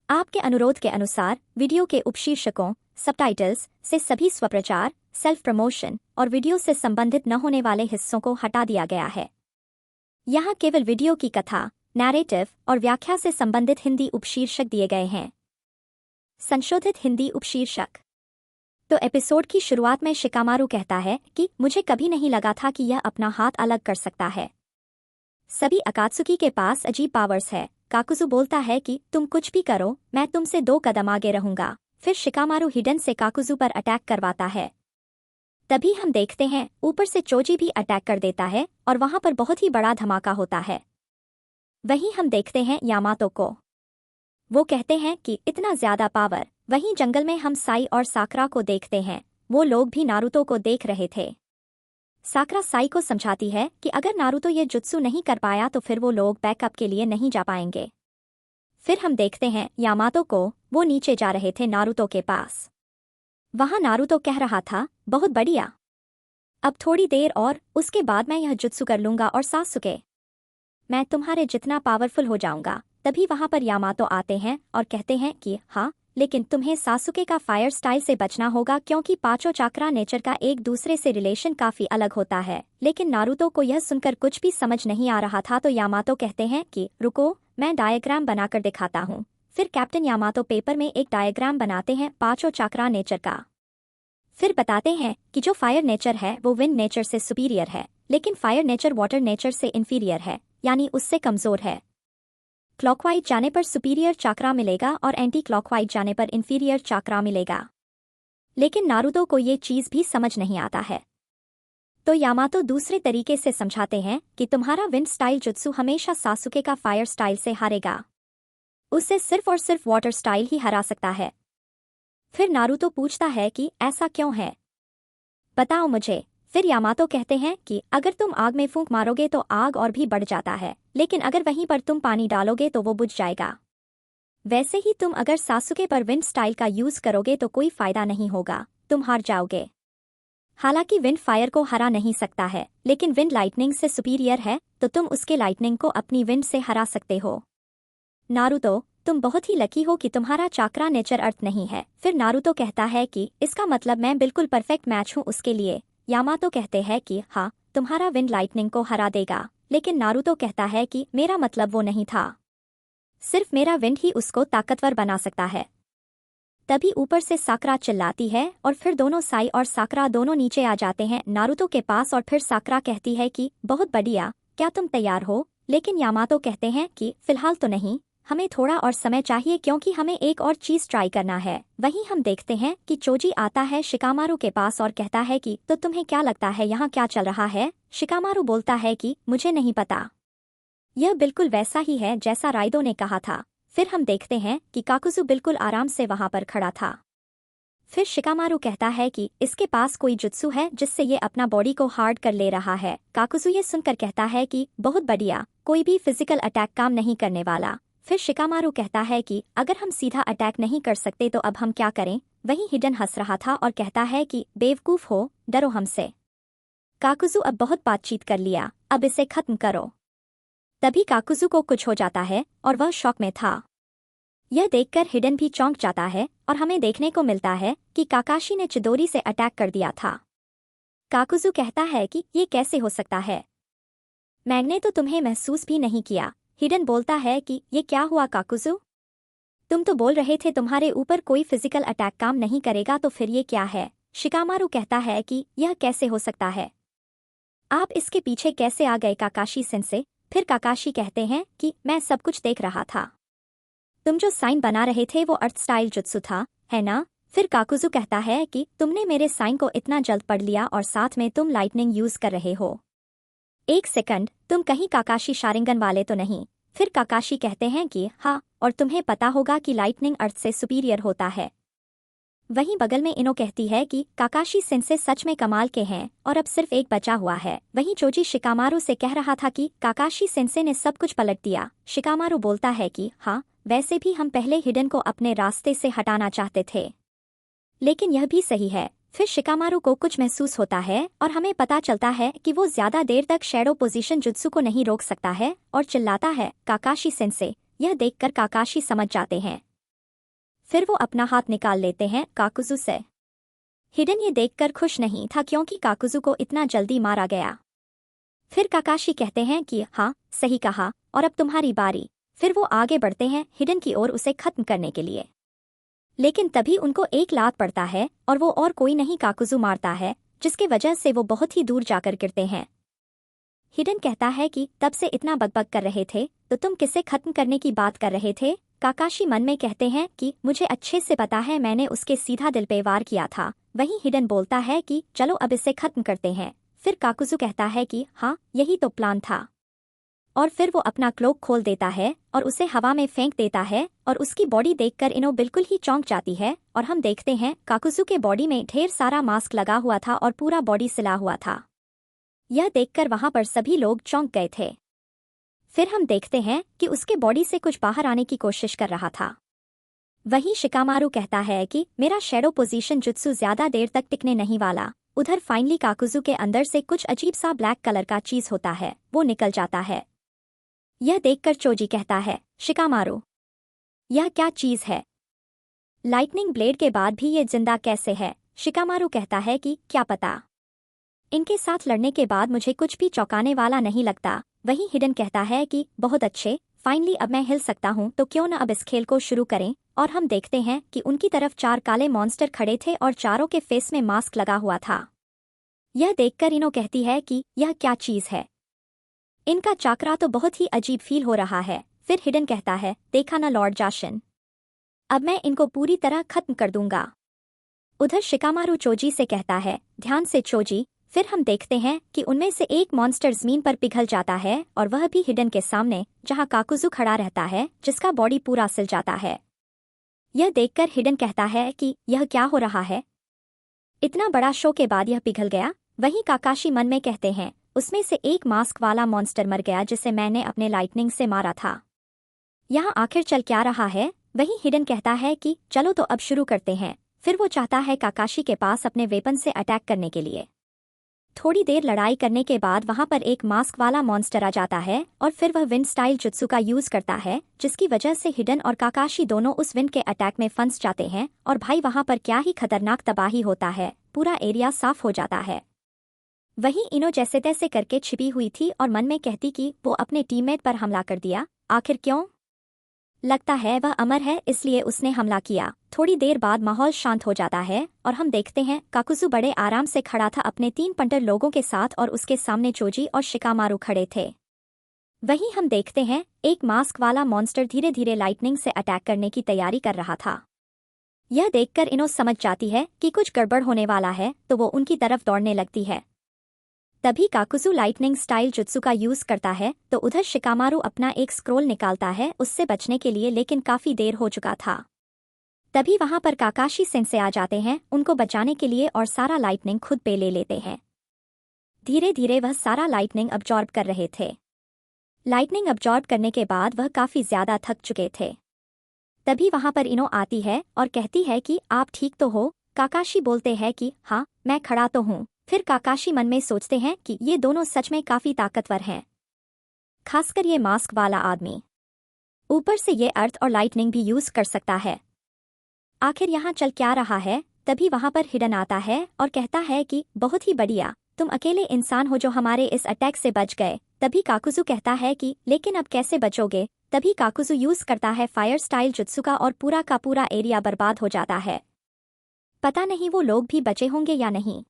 आपके अनुरोध के अनुसार वीडियो के उपशीर्षकों, सबटाइटल्स से सभी स्वप्रचार, सेल्फ प्रमोशन और वीडियो से संबंधित न होने वाले हिस्सों को हटा दिया गया है। यहाँ केवल वीडियो की कथा, नैरेटिव और व्याख्या से संबंधित हिंदी उपशीर्षक दिए गए हैं। संशोधित हिंदी उपशीर्षक। तो एपिसोड की शुरुआत में शिकामारू कहता है कि मुझे कभी नहीं लगा था कि यह अपना हाथ अलग कर सकता है। सभी अकात्सुकी के पास अजीब पावर्स है। काकुजू बोलता है कि तुम कुछ भी करो, मैं तुमसे 2 कदम आगे रहूंगा। फिर शिकामारू हिडन से काकुजू पर अटैक करवाता है। तभी हम देखते हैं ऊपर से चोजी भी अटैक कर देता है और वहां पर बहुत ही बड़ा धमाका होता है। वहीं हम देखते हैं यामातो को। वो कहते हैं कि इतना ज्यादा पावर। वहीं जंगल में हम साई और साकरा को देखते हैं। वो लोग भी नारुतो को देख रहे थे। साकरा साई को समझाती है कि अगर नारुतो ये जुत्सु नहीं कर पाया तो फिर वो लोग बैकअप के लिए नहीं जा पाएंगे। फिर हम देखते हैं यामातो को। वो नीचे जा रहे थे नारुतो के पास। वहां नारुतो कह रहा था, बहुत बढ़िया, अब थोड़ी देर और उसके बाद मैं यह जुत्सु कर लूंगा और सासुके, मैं तुम्हारे जितना पावरफुल हो जाऊंगा। तभी वहां पर यामातो आते हैं और कहते हैं कि हाँ, लेकिन तुम्हें सासुके का फायर स्टाइल से बचना होगा क्योंकि पांचों चाक्रा नेचर का एक दूसरे से रिलेशन काफी अलग होता है। लेकिन नारुतो को यह सुनकर कुछ भी समझ नहीं आ रहा था। तो यामातो कहते हैं कि रुको, मैं डायग्राम बनाकर दिखाता हूँ। फिर कैप्टन यामातो पेपर में एक डायग्राम बनाते हैं पांचों चाक्रा नेचर का। फिर बताते हैं कि जो फायर नेचर है वो विंड नेचर से सुपीरियर है, लेकिन फायर नेचर वाटर नेचर से इन्फीरियर है, यानी उससे कमजोर है। क्लॉकवाइज जाने पर सुपीरियर चाक्रा मिलेगा और एंटी क्लॉकवाइज जाने पर इन्फीरियर चाक्रा मिलेगा। लेकिन नारुतो को ये चीज भी समझ नहीं आता है। तो यामातो दूसरे तरीके से समझाते हैं कि तुम्हारा विंड स्टाइल जुत्सु हमेशा सासुके का फायर स्टाइल से हारेगा। उसे सिर्फ और सिर्फ वाटर स्टाइल ही हरा सकता है। फिर नारुतो पूछता है कि ऐसा क्यों है, बताओ मुझे। फिर यामातो कहते हैं कि अगर तुम आग में फूंक मारोगे तो आग और भी बढ़ जाता है, लेकिन अगर वहीं पर तुम पानी डालोगे तो वो बुझ जाएगा। वैसे ही तुम अगर सासुके पर विंड स्टाइल का यूज करोगे तो कोई फायदा नहीं होगा, तुम हार जाओगे। हालांकि विंड फायर को हरा नहीं सकता है, लेकिन विंड लाइटनिंग से सुपीरियर है, तो तुम उसके लाइटनिंग को अपनी विंड से हरा सकते हो। नारुतो, तुम बहुत ही लकी हो कि तुम्हारा चाक्रा नेचर अर्थ नहीं है। फिर नारुतो कहता है कि इसका मतलब मैं बिल्कुल परफेक्ट मैच हूँ उसके लिए। यामातो कहते हैं कि हाँ, तुम्हारा विंड लाइटनिंग को हरा देगा, लेकिन नारुतो कहता है कि मेरा मतलब वो नहीं था, सिर्फ मेरा विंड ही उसको ताकतवर बना सकता है। तभी ऊपर से साकरा चिल्लाती है और फिर दोनों साई और साकरा दोनों नीचे आ जाते हैं नारुतो के पास। और फिर साकरा कहती है कि बहुत बढ़िया, क्या तुम तैयार हो? लेकिन यामातो कहते हैं कि फिलहाल तो नहीं, हमें थोड़ा और समय चाहिए क्योंकि हमें एक और चीज ट्राई करना है। वहीं हम देखते हैं कि चोजी आता है शिकामारू के पास और कहता है कि तो तुम्हें क्या लगता है यहाँ क्या चल रहा है? शिकामारू बोलता है कि मुझे नहीं पता, यह बिल्कुल वैसा ही है जैसा राइडो ने कहा था। फिर हम देखते हैं कि काकुजू बिल्कुल आराम से वहां पर खड़ा था। फिर शिकामारू कहता है कि इसके पास कोई जुत्सु है जिससे ये अपना बॉडी को हार्ड कर ले रहा है। काकुजू ये सुनकर कहता है कि बहुत बढ़िया, कोई भी फिजिकल अटैक काम नहीं करने वाला। फिर शिकामारू कहता है कि अगर हम सीधा अटैक नहीं कर सकते तो अब हम क्या करें? वहीं हिडन हंस रहा था और कहता है कि बेवकूफ हो, डरो हमसे। काकुजू अब बहुत बातचीत कर लिया, अब इसे खत्म करो। तभी काकुजू को कुछ हो जाता है और वह शॉक में था। यह देखकर हिडन भी चौंक जाता है और हमें देखने को मिलता है कि काकाशी ने चिदोरी से अटैक कर दिया था। काकुजू कहता है कि ये कैसे हो सकता है, मैंने तो तुम्हें महसूस भी नहीं किया। हिडन बोलता है कि ये क्या हुआ काकुजू, तुम तो बोल रहे थे तुम्हारे ऊपर कोई फिजिकल अटैक काम नहीं करेगा, तो फिर ये क्या है? शिकामारू कहता है कि यह कैसे हो सकता है, आप इसके पीछे कैसे आ गए काकाशी सेंसे? फिर काकाशी कहते हैं कि मैं सब कुछ देख रहा था, तुम जो साइन बना रहे थे वो अर्थ स्टाइल जुत्सु था, है ना? फिर काकुजू कहता है कि तुमने मेरे साइन को इतना जल्द पढ़ लिया और साथ में तुम लाइटनिंग यूज कर रहे हो। एक सेकंड, तुम कहीं काकाशी शारिंगन वाले तो नहीं? फिर काकाशी कहते हैं कि हाँ, और तुम्हें पता होगा कि लाइटनिंग अर्थ से सुपीरियर होता है। वहीं बगल में इनो कहती है कि काकाशी सेंसे सच में कमाल के हैं और अब सिर्फ एक बचा हुआ है। वहीं चोजी शिकामारू से कह रहा था कि काकाशी सेंसे ने सब कुछ पलट दिया। शिकामारू बोलता है कि हाँ, वैसे भी हम पहले हिडन को अपने रास्ते से हटाना चाहते थे, लेकिन यह भी सही है। फिर शिकामारू को कुछ महसूस होता है और हमें पता चलता है कि वो ज्यादा देर तक शैडो पोजीशन जुत्सु को नहीं रोक सकता है और चिल्लाता है काकाशी सेंसे। यह देखकर काकाशी समझ जाते हैं फिर वो अपना हाथ निकाल लेते हैं काकुजू से। हिडन ये देखकर खुश नहीं था क्योंकि काकुजू को इतना जल्दी मारा गया। फिर काकाशी कहते हैं कि हाँ, सही कहा, और अब तुम्हारी बारी। फिर वो आगे बढ़ते हैं हिडन की ओर उसे खत्म करने के लिए। लेकिन तभी उनको एक लात पड़ता है और वो और कोई नहीं काकुजू मारता है, जिसके वजह से वो बहुत ही दूर जाकर गिरते हैं। हिडन कहता है कि तब से इतना बकबक कर रहे थे तो तुम किसे खत्म करने की बात कर रहे थे। काकाशी मन में कहते हैं कि मुझे अच्छे से पता है, मैंने उसके सीधा दिल पे वार किया था। वहीं हिडन बोलता है कि चलो अब इसे खत्म करते हैं। फिर काकुजू कहता है कि हाँ, यही तो प्लान था। और फिर वो अपना क्लोक खोल देता है और उसे हवा में फेंक देता है और उसकी बॉडी देखकर इनो बिल्कुल ही चौंक जाती है और हम देखते हैं काकुजू के बॉडी में ढेर सारा मास्क लगा हुआ था और पूरा बॉडी सिला हुआ था। यह देखकर वहां पर सभी लोग चौंक गए थे। फिर हम देखते हैं कि उसके बॉडी से कुछ बाहर आने की कोशिश कर रहा था। वहीं शिकामारू कहता है कि मेरा शैडो पोजीशन जुत्सु ज्यादा देर तक टिकने नहीं वाला। उधर फाइनली काकुजू के अंदर से कुछ अजीब सा ब्लैक कलर का चीज होता है, वो निकल जाता है। यह देखकर चोजी कहता है, शिकामारू, यह क्या चीज है? लाइटनिंग ब्लेड के बाद भी ये जिंदा कैसे है? शिकामारू कहता है कि क्या पता, इनके साथ लड़ने के बाद मुझे कुछ भी चौंकाने वाला नहीं लगता। वहीं हिडन कहता है कि बहुत अच्छे, फाइनली अब मैं हिल सकता हूं, तो क्यों न अब इस खेल को शुरू करें। और हम देखते हैं कि उनकी तरफ 4 काले मॉन्स्टर खड़े थे और चारों के फेस में मास्क लगा हुआ था। यह देखकर इनो कहती है कि यह क्या चीज है? इनका चाकरा तो बहुत ही अजीब फील हो रहा है। फिर हिडन कहता है, देखा ना लॉर्ड जाशन, अब मैं इनको पूरी तरह खत्म कर दूंगा। उधर शिकामारू चोजी से कहता है, ध्यान से चोजी। फिर हम देखते हैं कि उनमें से एक मॉन्स्टर जमीन पर पिघल जाता है और वह भी हिडन के सामने, जहां काकुजू खड़ा रहता है, जिसका बॉडी पूरा सिल जाता है। यह देखकर हिडन कहता है कि यह क्या हो रहा है? इतना बड़ा शो के बाद यह पिघल गया। वहीं काकाशी मन में कहते हैं, उसमें से एक मास्क वाला मॉन्स्टर मर गया जिसे मैंने अपने लाइटनिंग से मारा था। यहाँ आखिर चल क्या रहा है? वहीं हिडन कहता है कि चलो तो अब शुरू करते हैं। फिर वो चाहता है काकाशी के पास अपने वेपन से अटैक करने के लिए। थोड़ी देर लड़ाई करने के बाद वहां पर एक मास्क वाला मॉन्स्टर आ जाता है और फिर वह विंड स्टाइल जुत्सु का यूज करता है, जिसकी वजह से हिडन और काकाशी दोनों उस विंड के अटैक में फंस जाते हैं। और भाई वहां पर क्या ही खतरनाक तबाही होता है, पूरा एरिया साफ हो जाता है। वहीं इनो जैसे तैसे करके छिपी हुई थी और मन में कहती कि वो अपने टीममेट पर हमला कर दिया, आखिर क्यों? लगता है वह अमर है इसलिए उसने हमला किया। थोड़ी देर बाद माहौल शांत हो जाता है और हम देखते हैं काकुजू बड़े आराम से खड़ा था अपने 3 पंटर लोगों के साथ और उसके सामने चोजी और शिकामारू खड़े थे। वहीं हम देखते हैं एक मास्क वाला मॉन्स्टर धीरे धीरे लाइटनिंग से अटैक करने की तैयारी कर रहा था। यह देखकर इनो समझ जाती है कि कुछ गड़बड़ होने वाला है, तो वो उनकी तरफ दौड़ने लगती है। तभी काकुजू लाइटनिंग स्टाइल जुत्सु का यूज करता है, तो उधर शिकामारू अपना एक स्क्रोल निकालता है उससे बचने के लिए, लेकिन काफी देर हो चुका था। तभी वहां पर काकाशी सेंसे आ जाते हैं उनको बचाने के लिए और सारा लाइटनिंग खुद पे ले लेते हैं। धीरे धीरे वह सारा लाइटनिंग अब्जॉर्ब कर रहे थे। लाइटनिंग अब्जॉर्ब करने के बाद वह काफी ज्यादा थक चुके थे। तभी वहां पर इनो आती है और कहती है कि आप ठीक तो हो? काकाशी बोलते हैं कि हाँ, मैं खड़ा तो हूँ। फिर काकाशी मन में सोचते हैं कि ये दोनों सच में काफी ताकतवर हैं, खासकर ये मास्क वाला आदमी। ऊपर से ये अर्थ और लाइटनिंग भी यूज कर सकता है। आखिर यहाँ चल क्या रहा है? तभी वहां पर हिडन आता है और कहता है कि बहुत ही बढ़िया, तुम अकेले इंसान हो जो हमारे इस अटैक से बच गए। तभी काकुजू कहता है कि लेकिन अब कैसे बचोगे? तभी काकुजू यूज करता है फायर स्टाइल जुत्सु का और पूरा का पूरा एरिया बर्बाद हो जाता है। पता नहीं वो लोग भी बचे होंगे या नहीं।